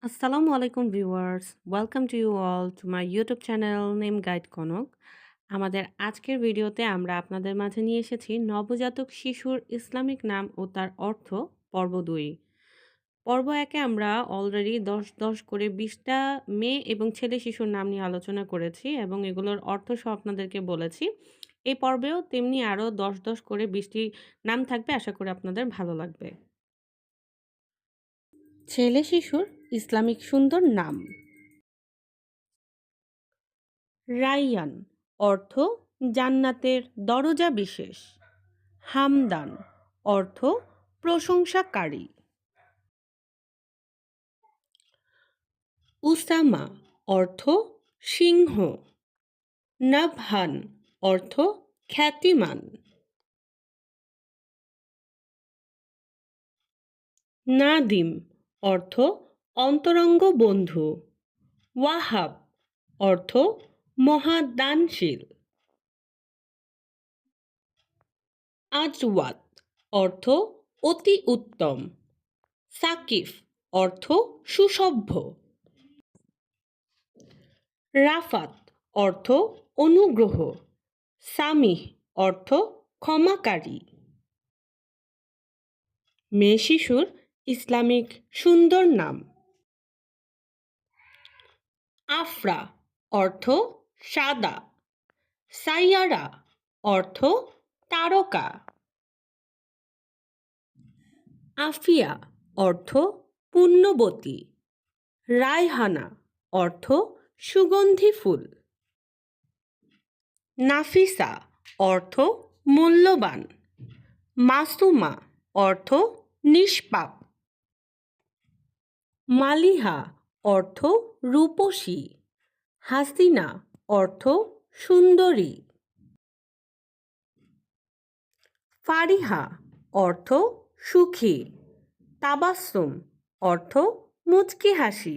Assalamu alaikum viewers. Welcome to you all to my YouTube channel name Guide Kanak. আমাদের আজকের ভিডিওতে আমরা আপনাদের মাঝে নিয়ে এসেছি নবজাতক শিশুর ইসলামিক নাম ও তার অর্থ পর্ব ২। পর্ব ১-এ আমরা অলরেডি ১০ করে ২০টা মেয়ে এবং ছেলে শিশুর নাম নিয়ে আলোচনা করেছি এবং এগুলোর অর্থ সহ আপনাদেরকে বলেছি। এই পর্বেও তেমনি আরও ১০ করে ২০টি নাম থাকবে, আশা করি আপনাদের ভালো লাগবে। ছেলে শিশুর ইসলামিক সুন্দর নাম: রাইয়ান অর্থ জান্নাতের দরজা বিশেষ। হামদান অর্থ প্রশংসাকারী। উসামা অর্থ সিংহ। নাবহান অর্থ খ্যাতিমান। নাদিম অর্থ অন্তরঙ্গ বন্ধু। ওয়াহাব অর্থ মহাদানশীল। আজওয়াত অর্থ অতি উত্তম। সাকিফ অর্থ সুসভ্য। রাফাত অর্থ অনুগ্রহ। সামিহ অর্থ ক্ষমাকারী। মেয়ে শিশুর ইসলামিক সুন্দর নাম: আফরা অর্থ সাদা। সাইয়ারা অর্থ তারকা। আফিয়া অর্থ পুণ্যবতী। রায়হানা অর্থ সুগন্ধি ফুল। নাফিসা অর্থ মূল্যবান। মাসুমা অর্থ নিষ্পাপ। মালিহা অর্থ রূপসী। হাসিনা অর্থ সুন্দরী। ফারিহা অর্থ সুখী। তাবাসসুম অর্থ মুচকি হাসি।